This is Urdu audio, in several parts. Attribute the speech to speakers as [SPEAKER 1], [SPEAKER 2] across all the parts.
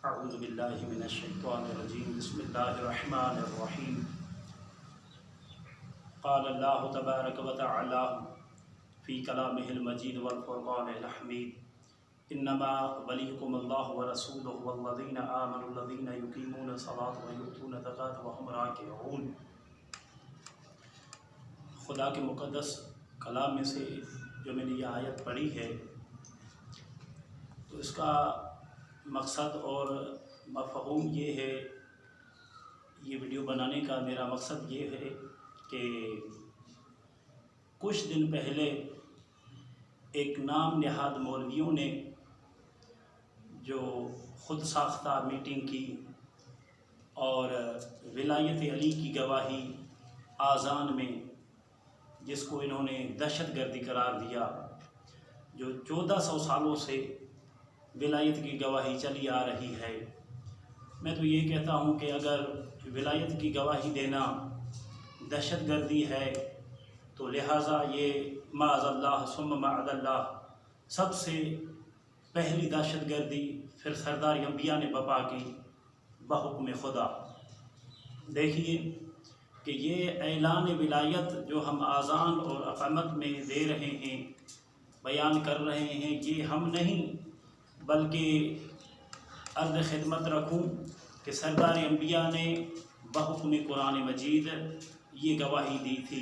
[SPEAKER 1] اعوذ باللہ من الشیطان الرجیم بسم اللہ الرحمن الرحیم قال اللہ تبارک و تعالی فی کلامہ المجید والفرقان الحمید انما ولیکم اللہ ورسولہ والذین آمنوا الذین یقیمون الصلاۃ ویؤتون الزکاۃ وہم راکعون۔ خدا کے مقدس کلام میں سے جو میں نے یہ آیت پڑھی ہے تو اس کا مقصد اور مفہوم یہ ہے، یہ ویڈیو بنانے کا میرا مقصد یہ ہے کہ کچھ دن پہلے ایک نام نہاد مولویوں نے جو خود ساختہ میٹنگ کی اور ولایت علی کی گواہی آذان میں، جس کو انہوں نے دہشت گردی قرار دیا، جو 1400 سالوں سے ولایت کی گواہی چلی آ رہی ہے۔ میں تو یہ کہتا ہوں کہ اگر ولایت کی گواہی دینا دہشت گردی ہے تو لہٰذا یہ معاذ اللہ ثم معاذ اللہ سب سے پہلی دہشت گردی پھر سردار انبیاء نے بپا کی بحکم خدا۔ دیکھیے کہ یہ اعلان ولایت جو ہم آذان اور اقامت میں دے رہے ہیں، بیان کر رہے ہیں، یہ ہم نہیں بلکہ عرض خدمت رکھوں کہ سردار انبیاء نے بحکم قرآن مجید یہ گواہی دی تھی۔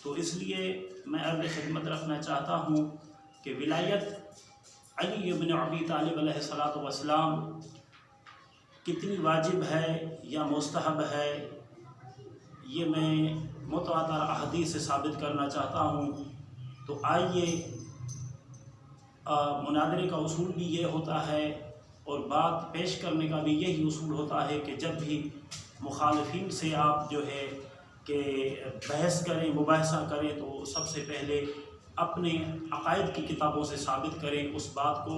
[SPEAKER 1] تو اس لیے میں عرض خدمت رکھنا چاہتا ہوں کہ ولایت علی ابن ابی طالب علیہ الصلاۃ والسلام کتنی واجب ہے یا مستحب ہے، یہ میں متواتر احادیث سے ثابت کرنا چاہتا ہوں۔ تو آئیے، مناظرے کا اصول بھی یہ ہوتا ہے اور بات پیش کرنے کا بھی یہی اصول ہوتا ہے کہ جب بھی مخالفین سے آپ جو ہے کہ بحث کریں، مباحثہ کریں، تو سب سے پہلے اپنے عقائد کی کتابوں سے ثابت کریں اس بات کو،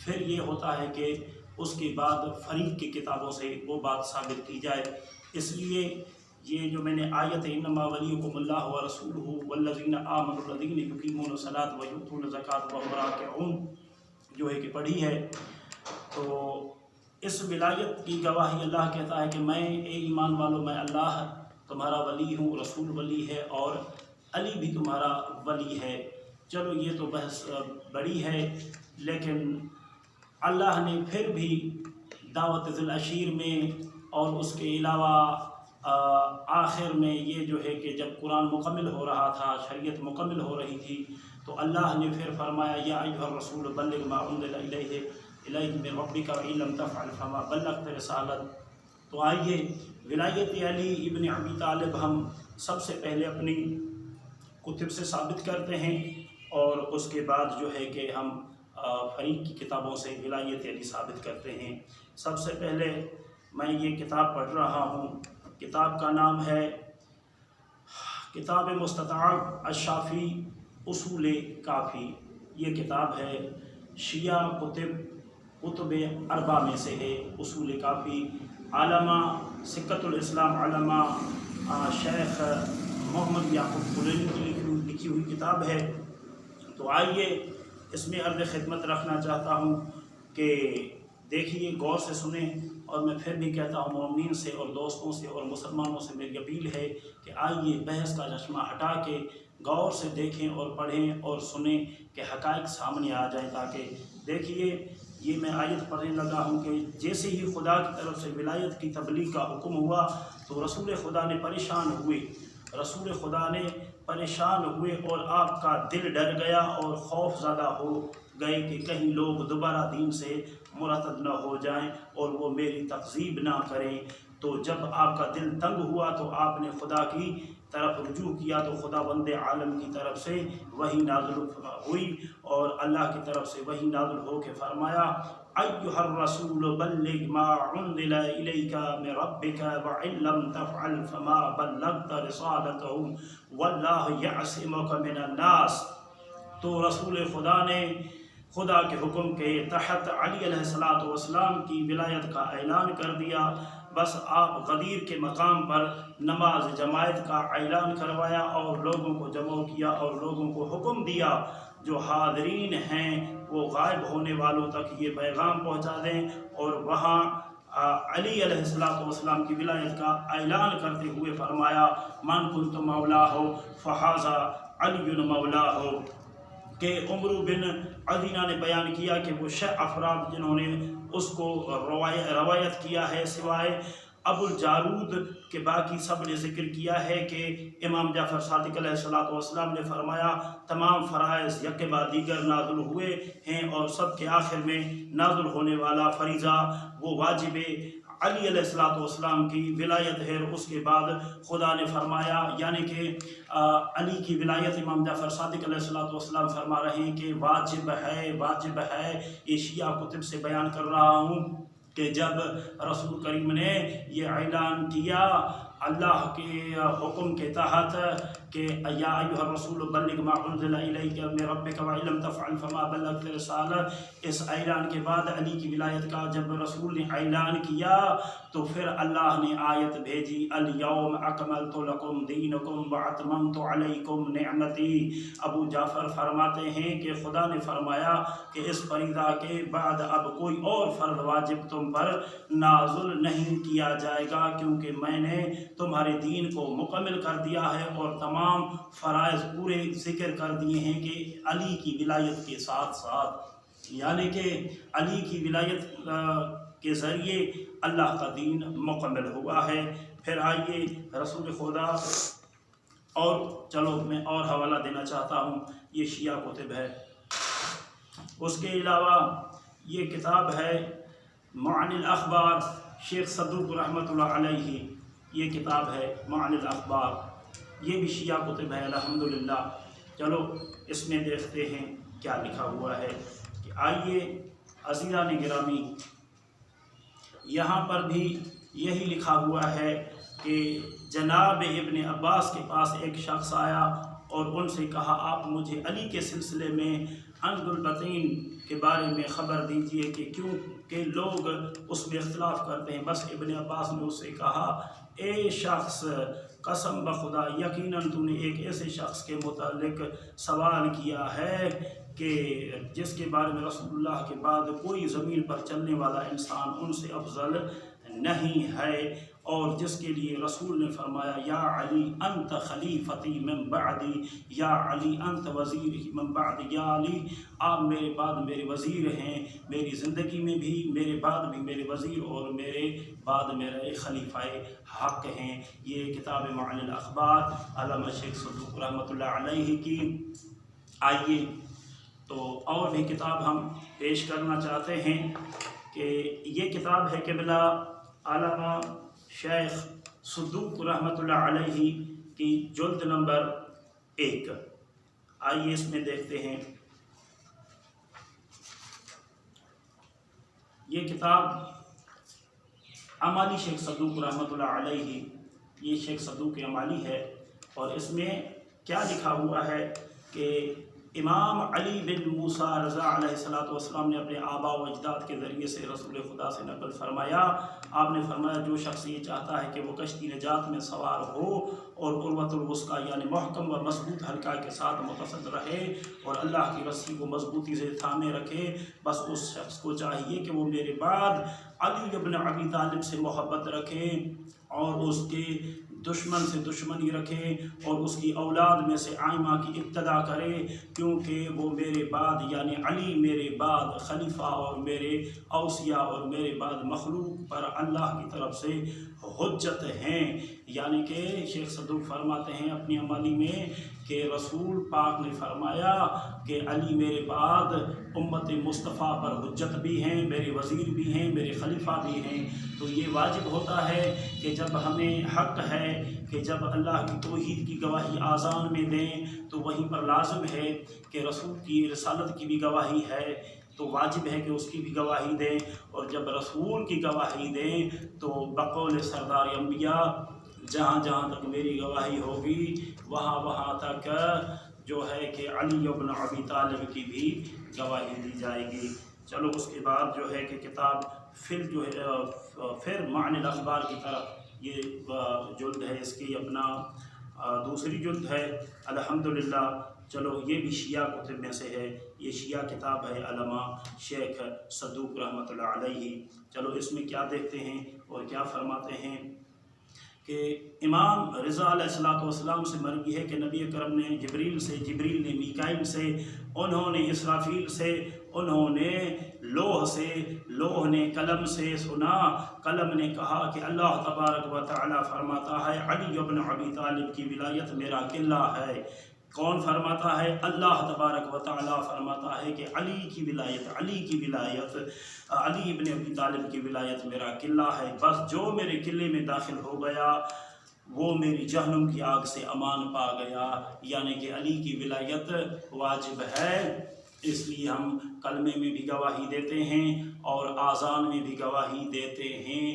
[SPEAKER 1] پھر یہ ہوتا ہے کہ اس کے بعد فریق کی کتابوں سے وہ بات ثابت کی جائے۔ اس لیے یہ جو میں نے آیت انما ولیکم اللہ ورسولہ والذین آمنوا الذین یقیمون الصلاۃ ویؤتون الزکاۃ وہم راکعون جو ہے کہ پڑھی ہے، تو اس ولایت کی گواہی اللہ کہتا ہے کہ میں اے ایمان والو، میں اللہ تمہارا ولی ہوں، رسول ولی ہے اور علی بھی تمہارا ولی ہے۔ چلو یہ تو بحث بڑی ہے، لیکن اللہ نے پھر بھی دعوت ذی العشیر میں اور اس کے علاوہ آخر میں یہ جو ہے کہ جب قرآن مکمل ہو رہا تھا، شریعت مکمل ہو رہی تھی، تو اللہ نے پھر فرمایا یا ایھا الرسول بلغ ما انزل الیک من ربک وان لم تفعل فما بلغت رسالت۔ تو آئیے ولایت علی ابن ابی طالب ہم سب سے پہلے اپنی کتب سے ثابت کرتے ہیں اور اس کے بعد جو ہے کہ ہم فریق کی کتابوں سے ولایت علی ثابت کرتے ہیں۔ سب سے پہلے میں یہ کتاب پڑھ رہا ہوں، کتاب کا نام ہے کتاب مستطاب الشافی اصول کافی۔ یہ کتاب ہے شیعہ کتب اربع میں سے ہے، اصول کافی، علامہ سکۃ الاسلام علامہ شیخ محمد یعقوب کلینی کی لکھی ہوئی کتاب ہے۔ تو آئیے اس میں عرض خدمت رکھنا چاہتا ہوں کہ دیکھیے، غور سے سنیں، اور میں پھر بھی کہتا ہوں مومنین سے اور دوستوں سے اور مسلمانوں سے میری اپیل ہے کہ آئیے بحث کا چشمہ ہٹا کے غور سے دیکھیں اور پڑھیں اور سنیں کہ حقائق سامنے آ جائیں۔ تاکہ دیکھیے، یہ میں آیت پڑھنے لگا ہوں کہ جیسے ہی خدا کی طرف سے ولایت کی تبلیغ کا حکم ہوا تو رسول خدا نے پریشان ہوئے، رسول خدا نے پریشان ہوئے اور آپ کا دل ڈر گیا اور خوف زدہ ہو گئے کہ کہیں لوگ دوبارہ دین سے مرتد نہ ہو جائیں اور وہ میری تکذیب نہ کریں۔ تو جب آپ کا دل تنگ ہوا تو آپ نے خدا کی طرف رجوع کیا، تو خدا بند عالم کی طرف سے وحی نازل ہوئی اور اللہ کی طرف سے وحی نازل ہو کے فرمایا ایھا الرسول بلغ ما انزل الیک من ربک وان لم تفعل فما بلغت رسالتہ واللہ یعصمک من الناس۔ تو رسول خدا نے خدا کے حکم کے تحت علی علیہ الصلاۃ والسلام کی ولایت کا اعلان کر دیا۔ بس آپ غدیر کے مقام پر نماز جماعت کا اعلان کروایا اور لوگوں کو جمع کیا اور لوگوں کو حکم دیا جو حاضرین ہیں وہ غائب ہونے والوں تک یہ پیغام پہنچا دیں، اور وہاں علی علیہ السلام کی ولایت کا اعلان کرتے ہوئے فرمایا من کنت مولا ہو فہذا علی مولا ہو، کہ عمرو بن عدینہ نے بیان کیا کہ وہ 6 افراد جنہوں نے اس کو روایت کیا ہے سوائے ابو الجارود کے باقی سب نے ذکر کیا ہے کہ امام جعفر صادق علیہ السلام نے فرمایا تمام فرائض یک بعد دیگر نازل ہوئے ہیں، اور سب کے آخر میں نازل ہونے والا فریضہ وہ واجب علی علیہ السلام کی ولایت ہے۔ اس کے بعد خدا نے فرمایا، یعنی کہ علی کی ولایت امام جعفر صادق علیہ السلام فرما رہے ہیں کہ واجب ہے۔ یہ شیعہ کتب سے بیان کر رہا ہوں کہ جب رسول کریم نے یہ اعلان کیا اللہ کے حکم کے تحت کہ یا ایھا الرسول بلغ ما انزل الیک من ربک وان لم تفعل فما بلغت رسالۃ، اس اعلان کے بعد علی کی ولایت کا جب رسول نے اعلان کیا تو پھر اللہ نے آیت بھیجی الیوم اکملت لکم دینکم واتممت علیکم نعمتی۔ ابو جعفر فرماتے ہیں کہ خدا نے فرمایا کہ اس فریضہ کے بعد اب کوئی اور فرض واجب تم پر نازل نہیں کیا جائے گا، کیونکہ میں نے تمہارے دین کو مکمل کر دیا ہے اور تمام فرائض پورے ذکر کر دیے ہیں کہ علی کی ولایت کے ساتھ ساتھ، یعنی کہ علی کی ولایت کے ذریعے اللہ کا دین مکمل ہوا ہے۔ پھر آئیے رسول خدا، اور چلو میں اور حوالہ دینا چاہتا ہوں، یہ شیعہ کتب ہے۔ اس کے علاوہ یہ کتاب ہے معانی الاخبار، شیخ صدوق رحمۃ اللہ علیہ، یہ کتاب ہے معانی الاخبار، یہ بھی شیعہ کتب ہے الحمدللہ۔ چلو اس میں دیکھتے ہیں کیا لکھا ہوا ہے کہ آئیے عزیزان گرامی، یہاں پر بھی یہی لکھا ہوا ہے کہ جناب ابن عباس کے پاس ایک شخص آیا اور ان سے کہا آپ مجھے علی کے سلسلے میں عند البطین کے بارے میں خبر دیجئے کہ کیوں کہ لوگ اس میں اختلاف کرتے ہیں۔ بس ابن عباس نے اس سے کہا اے شخص، قسم بخدا یقیناً تو نے ایک ایسے شخص کے متعلق سوال کیا ہے کہ جس کے بارے میں رسول اللہ کے بعد کوئی زمین پر چلنے والا انسان ان سے افضل نہیں ہے، اور جس کے لیے رسول نے فرمایا یا علی انت خلیفتی من بعدی، یا علی انت وزیری من بعدی، یا علی آپ میرے بعد میرے وزیر ہیں، میری زندگی میں بھی میرے بعد بھی میرے وزیر اور میرے بعد میرے خلیفہ حق ہیں۔ یہ کتاب معانی الاخبار علامہ شیخ صدوق رحمۃ اللہ علیہ کی۔ آئیے تو اور بھی کتاب ہم پیش کرنا چاہتے ہیں کہ یہ کتاب ہے قبلہ علامہ شیخ صدوق رحمۃ اللہ علیہ کی جلد نمبر 1۔ آئیے اس میں دیکھتے ہیں، یہ کتاب عمالی شیخ صدوق رحمۃ اللہ علیہ، یہ شیخ صدوق عمالی ہے، اور اس میں کیا لکھا ہوا ہے کہ امام علی بن موسیٰ رضا علیہ السلام نے اپنے آباء و اجداد کے ذریعے سے رسول خدا سے نقل فرمایا، آپ نے فرمایا جو شخص یہ چاہتا ہے کہ وہ کشتی نجات میں سوار ہو اور عروۃ الوثقیٰ یعنی محکم و مضبوط حلقہ کے ساتھ متصل رہے اور اللہ کی رسی کو مضبوطی سے تھامے رکھے، بس اس شخص کو چاہیے کہ وہ میرے بعد علی بن ابی طالب سے محبت رکھے اور اس کے دشمن سے دشمنی رکھے اور اس کی اولاد میں سے آئمہ کی ابتدا کرے، کیونکہ وہ میرے بعد یعنی علی میرے بعد خلیفہ اور میرے اوصیاء اور میرے بعد مخلوق پر اللہ کی طرف سے حجت ہیں۔ یعنی کہ شیخ صدوق فرماتے ہیں اپنی عملی میں کہ رسول پاک نے فرمایا کہ علی میرے بعد امت مصطفیٰ پر حجت بھی ہیں، میرے وزیر بھی ہیں، میرے خلیفہ بھی ہیں۔ تو یہ واجب ہوتا ہے کہ جب ہمیں حق ہے کہ جب اللہ کی توحید کی گواہی آذان میں دیں تو وہیں پر لازم ہے کہ رسول کی رسالت کی بھی گواہی ہے تو واجب ہے کہ اس کی بھی گواہی دیں، اور جب رسول کی گواہی دیں تو بقول سردار انبیاء جہاں جہاں تک میری گواہی ہوگی وہاں وہاں تک جو ہے کہ علی بن ابی طالب کی بھی گواہی دی جائے گی۔ چلو اس کے بعد جو ہے کہ کتاب پھر معانی الاخبار کی طرف یہ جلد ہے، اس کی اپنا دوسری جلد ہے الحمدللہ۔ چلو یہ بھی شیعہ کتب میں سے ہے، یہ شیعہ کتاب ہے علامہ شیخ صدوق رحمۃ اللہ علیہ۔ چلو اس میں کیا دیکھتے ہیں اور کیا فرماتے ہیں کہ امام رضا علیہ السلام سے مروی ہے کہ نبی اکرم نے جبریل نے میکائیل سے، انہوں نے اسرافیل سے، انہوں نے لوح نے قلم سے سنا، قلم نے کہا کہ اللہ تبارک و تعالی فرماتا ہے علی ابن ابی طالب کی ولایت میرا قلعہ ہے۔ کون فرماتا ہے؟ اللہ تبارک و تعالی فرماتا ہے کہ علی کی ولایت علی ابن ابی طالب کی ولایت میرا قلعہ ہے، بس جو میرے قلعے میں داخل ہو گیا وہ میری جہنم کی آگ سے امان پا گیا، یعنی کہ علی کی ولایت واجب ہے۔ اس لیے ہم کلمے میں بھی گواہی دیتے ہیں اور آذان میں بھی گواہی دیتے ہیں،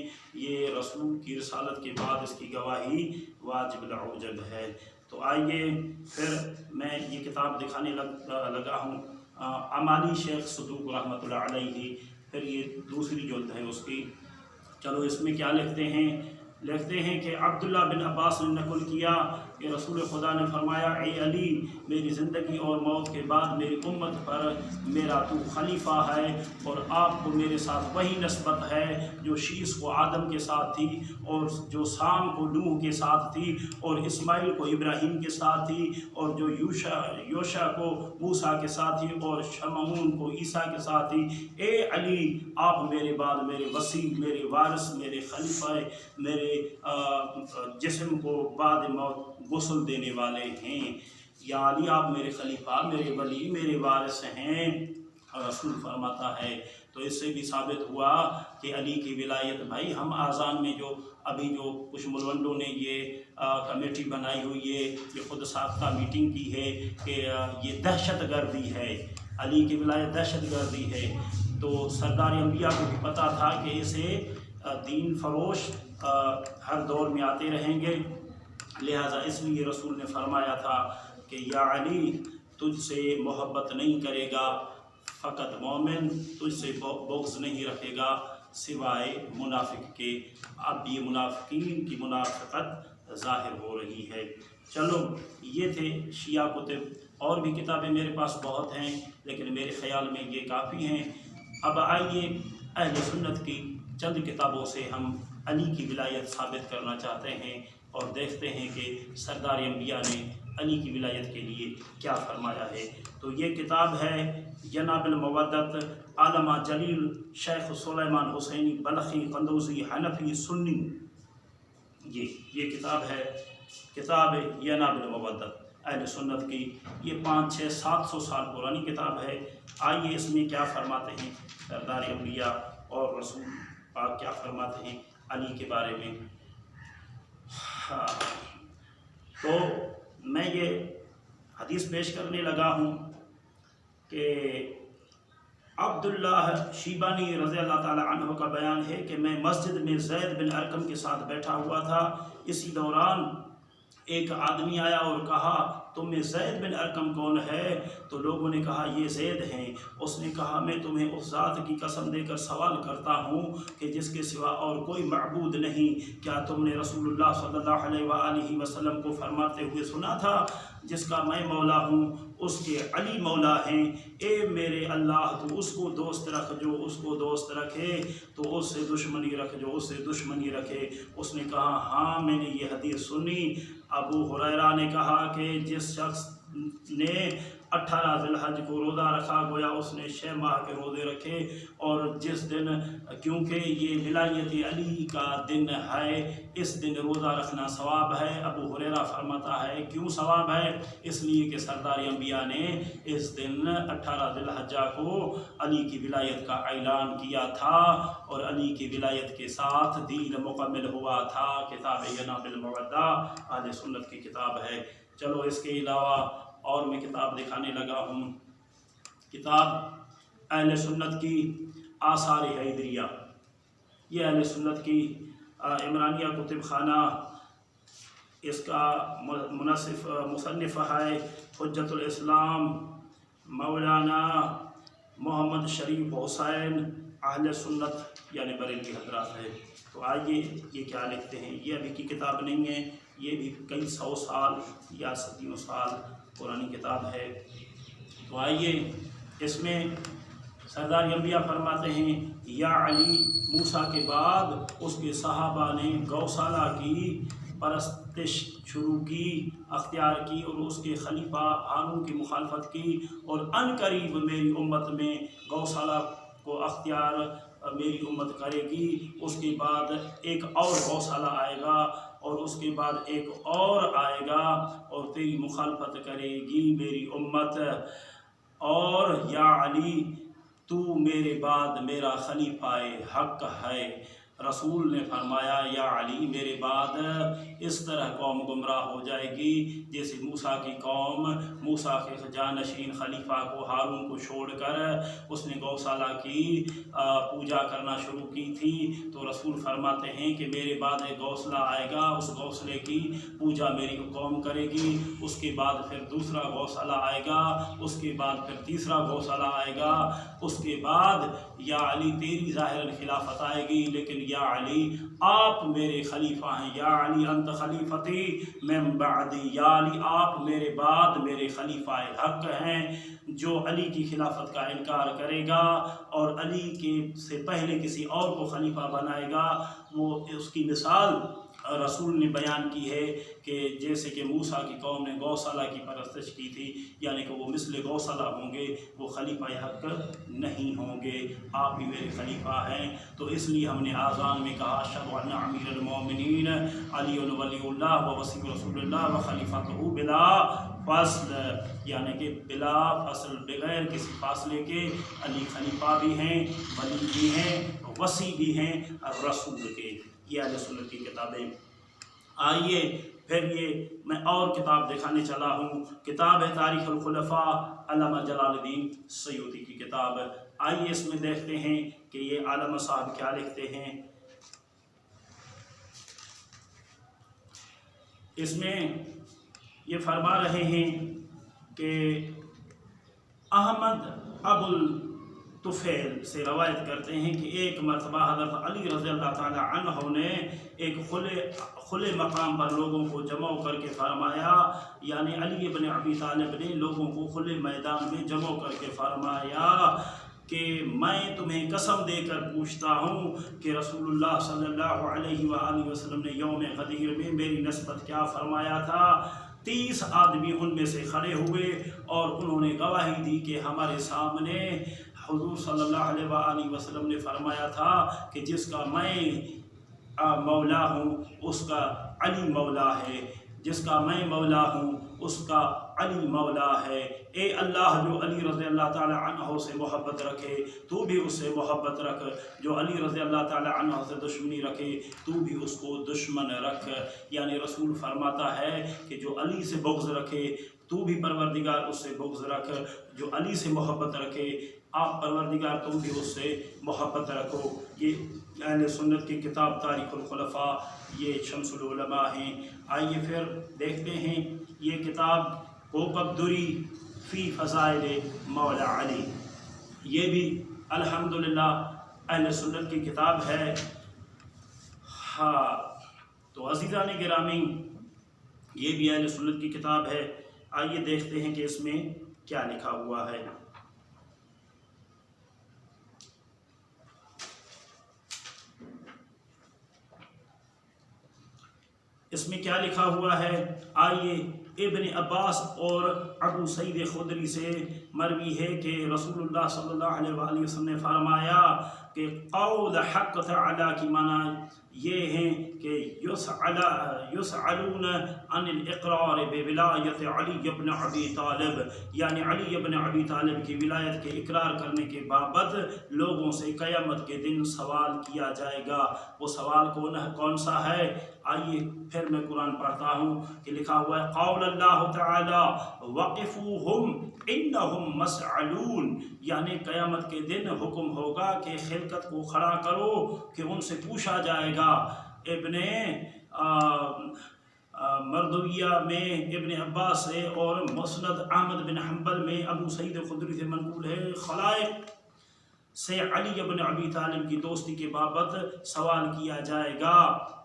[SPEAKER 1] یہ رسول کی رسالت کے بعد اس کی گواہی واجب العوجب ہے۔ تو آئیے پھر میں یہ کتاب دکھانے لگا ہوں، اعمالی شیخ صدوق رحمۃ اللہ علیہ، پھر یہ دوسری جلد ہے اس کی۔ چلو اس میں کیا لکھتے ہیں کہ عبداللہ بن عباس نے نقل کیا کہ رسول خدا نے فرمایا، اے علی، میری زندگی اور موت کے بعد میری امت پر میرا تو خلیفہ ہے، اور آپ کو میرے ساتھ وہی نسبت ہے جو شیس کو آدم کے ساتھ تھی، اور جو سام کو نوح کے ساتھ تھی، اور اسماعیل کو ابراہیم کے ساتھ تھی، اور جو یوشع کو موسیٰ کے ساتھ تھی، اور شمعون کو عیسیٰ کے ساتھ تھی۔ اے علی، آپ میرے بعد میرے وصی، میرے وارث، میرے خلیفہ، میرے جسم کو بعد موت غسل دینے والے ہیں۔ یا علی، آپ میرے خلیفہ، میرے ولی، میرے وارث ہیں۔ رسول فرماتا ہے، تو اس سے بھی ثابت ہوا کہ علی کی ولایت، بھائی ہم آذان میں جو کچھ ملوندوں نے یہ کمیٹی بنائی ہوئی ہے، یہ خود ساختہ میٹنگ کی ہے کہ یہ دہشت گردی ہے، علی کی ولایت دہشت گردی ہے، تو سردار انبیاء کو بھی پتہ تھا کہ اسے دین فروش ہر دور میں آتے رہیں گے، لہٰذا اس لیے رسول نے فرمایا تھا کہ یا علی، تجھ سے محبت نہیں کرے گا فقط مومن، تجھ سے بغض نہیں رکھے گا سوائے منافق کے۔ اب یہ منافقین کی منافقت ظاہر ہو رہی ہے۔ چلو یہ تھے شیعہ کتب، اور بھی کتابیں میرے پاس بہت ہیں لیکن میرے خیال میں یہ کافی ہیں۔ اب آئیے اہل سنت کی چند کتابوں سے ہم علی کی ولایت ثابت کرنا چاہتے ہیں اور دیکھتے ہیں کہ سردار انبیاء نے علی کی ولایت کے لیے کیا فرمایا ہے۔ تو یہ کتاب ہے جناب المودت علامہ جلیل شیخ سلیمان حسینی بلخی قندوزی حنفی سنی، یہ کتاب ہے، کتاب جناب المودت اہل سنت کی، یہ 500-600-700 سال پرانی کتاب ہے۔ آئیے اس میں کیا فرماتے ہیں سردار انبیاء اور رسول پاک کیا فرماتے ہیں علی کے بارے میں۔ تو میں یہ حدیث پیش کرنے لگا ہوں کہ عبداللہ شیبانی رضی اللہ تعالی عنہ کا بیان ہے کہ میں مسجد میں زید بن ارقم کے ساتھ بیٹھا ہوا تھا، اسی دوران ایک آدمی آیا اور کہا، تم میں زید بن ارقم کون ہے؟ تو لوگوں نے کہا یہ زید ہیں۔ اس نے کہا، میں تمہیں اس ذات کی قسم دے کر سوال کرتا ہوں کہ جس کے سوا اور کوئی معبود نہیں، کیا تم نے رسول اللہ صلی اللہ علیہ وآلہ وسلم کو فرماتے ہوئے سنا تھا، جس کا میں مولا ہوں اس کے علی مولا ہیں؟ اے میرے اللہ، تو اس کو دوست رکھ جو اس کو دوست رکھے، تو اس سے دشمنی رکھ جو اس سے دشمنی رکھے۔ اس نے کہا، ہاں میں نے یہ حدیث سنی۔ ابو ہریرہ نے کہا کہ جس شخص نے 18 ذی الحج کو روزہ رکھا، گویا اس نے 6 ماہ کے روزے رکھے، اور جس دن، کیونکہ یہ ولایت علی کا دن ہے، اس دن روزہ رکھنا ثواب ہے۔ ابو ہریرہ فرماتا ہے کیوں ثواب ہے؟ اس لیے کہ سردار انبیاء نے اس دن 18 ذی الحجہ کو علی کی ولایت کا اعلان کیا تھا، اور علی کی ولایت کے ساتھ دین مکمل ہوا تھا۔ کتاب جناب المودت اہل سنت کی کتاب ہے۔ چلو اس کے علاوہ اور میں کتاب دکھانے لگا ہوں، کتاب اہل سنت کی آثار حیدریہ، یہ اہل سنت کی عمرانیہ کتب خانہ، اس کا مصنف ہے حجت الاسلام مولانا محمد شریف حسین اہل سنت یعنی بریلوی حضرات ہے۔ تو آئیے یہ کیا لکھتے ہیں، یہ ابھی کی کتاب نہیں ہے، یہ بھی کئی 100 سال یا صدیوں سال پرانی کتاب ہے۔ تو آئیے اس میں سردار انبیاء فرماتے ہیں یا علی، موسیٰ کے بعد اس کے صحابہ نے گوشالہ کی پرستش شروع کی، اختیار کی، اور اس کے خلیفہ ہارون کی مخالفت کی، اور ان قریب میری امت میں گوشالہ کو اختیار میری امت کرے گی۔ اس کے بعد ایک اور گوشالہ آئے گا، اور اس کے بعد ایک اور آئے گا، اور تیری مخالفت کرے گی میری امت۔ اور یا علی، تو میرے بعد میرا خلیفہ حق ہے۔ رسول نے فرمایا یا علی، میرے بعد اس طرح قوم گمراہ ہو جائے گی جیسے موسیٰ کی قوم موسیٰ کے جانشین خلیفہ کو ہارون کو چھوڑ کر اس نے گوشالہ کی پوجا کرنا شروع کی تھی۔ تو رسول فرماتے ہیں کہ میرے بعد ایک گوشلہ آئے گا، اس گوشلے کی پوجا میری قوم کرے گی، اس کے بعد پھر دوسرا گوشالہ آئے گا، اس کے بعد پھر تیسرا گوشالہ آئے گا، اس کے بعد یا علی تیری ظاہراً خلافت آئے گی، لیکن یا علی آپ میرے خلیفہ ہیں، یا علی انت خلیفتی من بعدی، یا علی آپ میرے بعد میرے خلیفہ حق ہیں۔ جو علی کی خلافت کا انکار کرے گا اور علی کے سے پہلے کسی اور کو خلیفہ بنائے گا، وہ اس کی مثال رسول نے بیان کی ہے کہ جیسے کہ موسیٰ کی قوم نے گوشالہ کی پرستش کی تھی، یعنی کہ وہ مثل گوشالہ ہوں گے، وہ خلیفہ حق نہیں ہوں گے، آپ ہی میرے خلیفہ ہیں۔ تو اس لیے ہم نے آذان میں کہا اشہد ان امیر المومنین علی ولی اللہ و وصی رسول اللہ و خلیفۃہ بلا فصل، یعنی کہ بلا فصل، بغیر کسی فاصلے کے علی خلیفہ بھی ہیں، ولی بھی ہیں، وصی بھی ہیں رسول کے۔ یہ اہل سنت کی کتابیں۔ آئیے پھر یہ میں اور کتاب دکھانے چلا ہوں، کتاب ہے تاریخ الخلفاء، علامہ جلال الدین سیوطی کی کتاب۔ آئیے اس میں دیکھتے ہیں کہ یہ علامہ صاحب کیا لکھتے ہیں۔ اس میں یہ فرما رہے ہیں کہ احمد ابو طفیل سے روایت کرتے ہیں کہ ایک مرتبہ حضرت علی رضی اللہ تعالی عنہ نے ایک کھلے مقام پر لوگوں کو جمع کر کے فرمایا، یعنی علی ابن ابی طالب نے لوگوں کو کھلے میدان میں جمع کر کے فرمایا کہ میں تمہیں قسم دے کر پوچھتا ہوں کہ رسول اللہ صلی اللہ علیہ وآلہ وسلم نے یوم غدیر میں میری نسبت کیا فرمایا تھا۔ 30 آدمی ان میں سے کھڑے ہوئے اور انہوں نے گواہی دی کہ ہمارے سامنے حضور صلی اللہ علیہ وآلہ وسلم نے فرمایا تھا کہ جس کا میں مولا ہوں اس کا علی مولا ہے، جس کا میں مولا ہوں اس کا علی مولا ہے۔ اے اللہ، جو علی رضی اللہ تعالی عنہ سے محبت رکھے تو بھی اس سے محبت رکھ، جو علی رضی اللہ تعالی عنہ سے دشمنی رکھے تو بھی اس کو دشمن رکھ۔ یعنی رسول فرماتا ہے کہ جو علی سے بغض رکھے تو بھی پروردگار اس سے بغض رکھ، جو علی سے محبت رکھے آپ پروردگار تم بھی اس سے محبت رکھو۔ یہ اہل سنت کی کتاب تاریخ الخلفاء، یہ شمس العلماء ہیں۔ آئیے پھر دیکھتے ہیں یہ کتاب کوکب دری فی فضائل مولا علی، یہ بھی الحمدللہ اہل سنت کی کتاب ہے۔ ہاں تو عزیزان گرامی، یہ بھی اہل سنت کی کتاب ہے۔ آئیے دیکھتے ہیں کہ اس میں کیا لکھا ہوا ہے۔ اس میں کیا لکھا ہوا ہے، آئیے ابن عباس اور ابو سعید خدری سے مروی ہے کہ رسول اللہ صلی اللہ علیہ وآلہ وسلم نے فرمایا کہ قول حق تعالی کی معنی یہ ہیں کہ یسألون عن الاقرار بولایت علی بن ابی طالب، یعنی علی بن ابی طالب کی ولایت کے اقرار کرنے کے بابت لوگوں سے قیامت کے دن سوال کیا جائے گا۔ وہ سوال کون سا ہے؟ آئیے پھر میں قرآن پڑھتا ہوں کہ لکھا ہوا ہے قول اللہ تعالی وقفوہم انہم مسئلون، یعنی قیامت کے دن حکم ہوگا کہ خلقت کو کھڑا کرو کہ ان سے پوچھا جائے گا۔ ابن مردویہ میں ابن عباس سے اور مسند احمد بن حنبل میں ابو سعید خدری سے منقول ہے خلائق سے علی ابن ابی طالب کی دوستی کے بابت سوال کیا جائے گا۔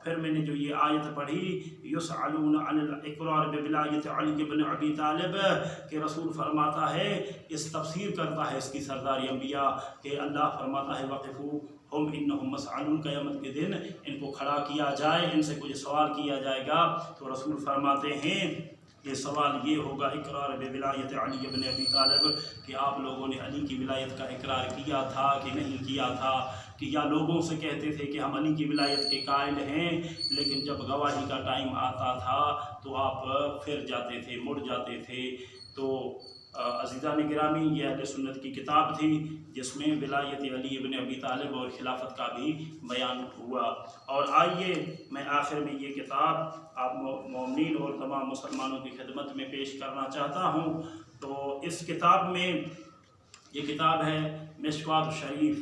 [SPEAKER 1] پھر میں نے جو یہ آیت پڑھی یسألون عن الاقرار بولایت علی ابن ابی طالب کہ رسول فرماتا ہے، اس تفسیر کرتا ہے اس کی سردار انبیاء کہ اللہ فرماتا ہے وقفوہم انہم مسئولون، قیامت کے دن ان کو کھڑا کیا جائے، ان سے کچھ سوال کیا جائے گا۔ تو رسول فرماتے ہیں یہ سوال یہ ہوگا اقرار بولایت علی ابن ابی طالب کہ آپ لوگوں نے علی کی ولایت کا اقرار کیا تھا کہ نہیں کیا تھا، کہ یا لوگوں سے کہتے تھے کہ ہم علی کی ولایت کے قائل ہیں، لیکن جب گواہی کا ٹائم آتا تھا تو آپ پھر جاتے تھے، مڑ جاتے تھے۔ تو عزیزان گرامی، یہ اہل سنت کی کتاب تھی جس میں ولایت علی ابن ابی طالب اور خلافت کا بھی بیان ہوا۔ اور آئیے میں آخر میں یہ کتاب آپ مومنین اور تمام مسلمانوں کی خدمت میں پیش کرنا چاہتا ہوں۔ تو اس کتاب میں یہ کتاب ہے مشکوٰۃ شریف،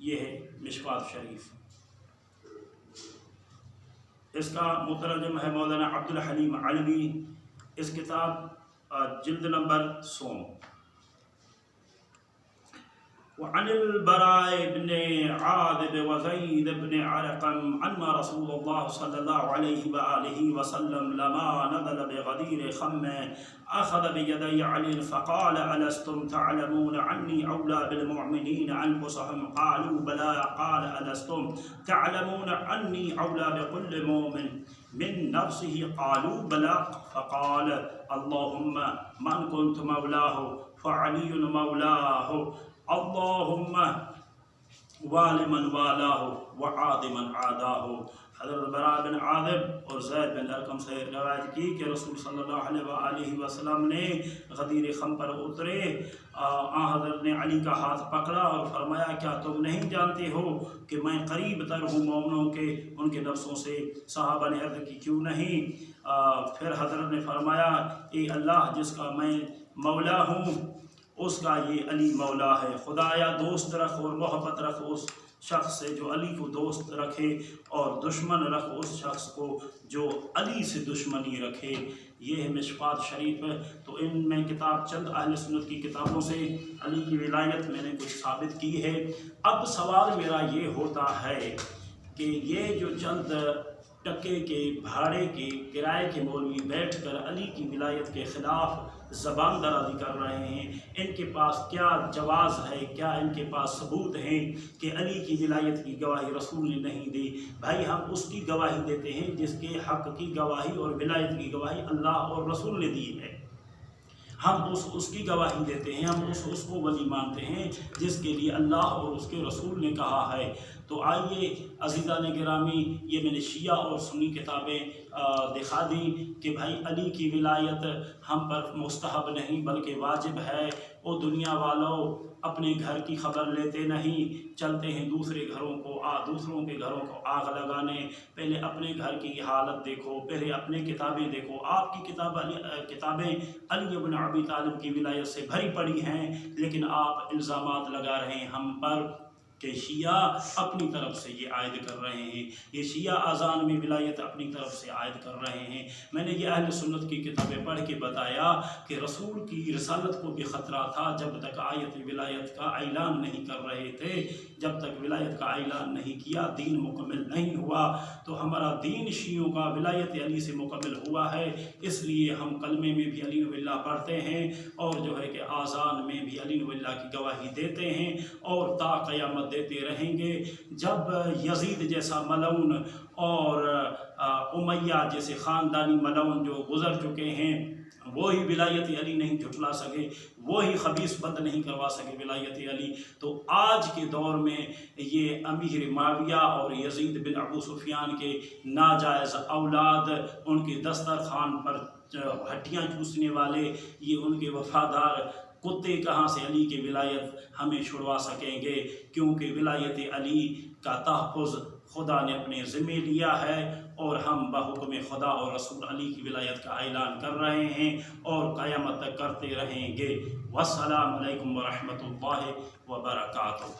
[SPEAKER 1] یہ ہے مشکوٰۃ شریف، اس کا مترجم ہے مولانا عبدالحلیم علوی۔ اس کتاب جلد نمبر 100۔ وعن البراء بن عازب وزيد بن أرقم أن رسول الله صلى الله عليه وآله وسلم لما نزل بغدير خم أخذ بيدي علي فقال ألستم تعلمون عني أولى بالمؤمنين أنفسهم؟ قالوا بلى. قال ألستم تعلمون عني أولى بكل مؤمن من نفسه؟ قالوا بلى. فقال اللهم من كنت مولاه فعلي مولاه، اللهم وال من والاه وعاد من عاداه۔ حضرت براء بن عازب اور زید بن ارقم سے روایت کی کہ رسول صلی اللہ علیہ وآلہ وسلم نے غدیر خم پر اترے، حضرت نے علی کا ہاتھ پکڑا اور فرمایا کیا تم نہیں جانتے ہو کہ میں قریب تر ہوں مومنوں کے ان کے نفسوں سے؟ صحابہ نے عرض کی کیوں نہیں؟ پھر حضرت نے فرمایا اے اللہ، جس کا میں مولا ہوں اس کا یہ علی مولا ہے۔ خدایا دوست رکھ اور محبت رکھ اس شخص سے جو علی کو دوست رکھے، اور دشمن رکھ اس شخص کو جو علی سے دشمنی رکھے۔ یہ ہے مشکوٰۃ شریف۔ تو ان میں کتاب چند اہل سنت کی کتابوں سے علی کی ولایت میں نے کچھ ثابت کی ہے۔ اب سوال میرا یہ ہوتا ہے کہ یہ جو چند ٹکے کے بھاڑے کے کرائے کے مولوی بیٹھ کر علی کی ولایت کے خلاف زبان درازی کر رہے ہیں، ان کے پاس کیا جواز ہے، کیا ان کے پاس ثبوت ہیں کہ علی کی ولایت کی گواہی رسول نے نہیں دی؟ بھائی ہم اس کی گواہی دیتے ہیں جس کے حق کی گواہی اور ولایت کی گواہی اللہ اور رسول نے دی ہے۔ ہم اس کی گواہی دیتے ہیں، ہم اس کو ولی مانتے ہیں جس کے لیے اللہ اور اس کے رسول نے کہا ہے۔ تو آئیے عزیزان گرامی، یہ میں نے شیعہ اور سنی کتابیں دکھا دیں کہ بھائی علی کی ولایت ہم پر مستحب نہیں بلکہ واجب ہے۔ وہ دنیا والوں اپنے گھر کی خبر لیتے نہیں، چلتے ہیں دوسروں کے گھروں کو آگ لگانے۔ پہلے اپنے گھر کی حالت دیکھو، پہلے اپنے کتابیں دیکھو۔ آپ کی کتابیں علی ابن ابی طالب کی ولایت سے بھری پڑی ہیں، لیکن آپ الزامات لگا رہے ہیں ہم پر کہ شیعہ اپنی طرف سے یہ عائد کر رہے ہیں، یہ شیعہ اذان میں ولایت اپنی طرف سے عائد کر رہے ہیں۔ میں نے یہ اہل سنت کی کتابیں پڑھ کے بتایا کہ رسول کی رسالت کو بھی خطرہ تھا جب تک آیت ولایت کا اعلان نہیں کر رہے تھے۔ جب تک ولایت کا اعلان نہیں کیا دین مکمل نہیں ہوا۔ تو ہمارا دین شیعوں کا ولایت علی سے مکمل ہوا ہے، اس لیے ہم کلمے میں بھی علی اللہ پڑھتے ہیں، اور جو ہے کہ آذان میں بھی علی اللہ کی گواہی دیتے ہیں، اور تا قیامت دیتے رہیں گے۔ جب یزید جیسا ملعون اور امیہ جیسے خاندانی ملعون جو گزر چکے ہیں، وہی ولایت علی نہیں جھٹلا سکے، وہی خبیث بند نہیں کروا سکے ولایت علی، تو آج کے دور میں یہ امیر معاویہ اور یزید بن ابو سفیان کے ناجائز اولاد، ان کے دسترخوان پر ہڈیاں چوسنے والے، یہ ان کے وفادار کتے کہاں سے علی کی ولایت ہمیں چھڑوا سکیں گے؟ کیونکہ ولایت علی کا تحفظ خدا نے اپنے ذمے لیا ہے، اور ہم بحکم خدا اور رسول علی کی ولایت کا اعلان کر رہے ہیں اور قیامت تک کرتے رہیں گے۔ والسلام علیکم ورحمۃ اللہ وبرکاتہ۔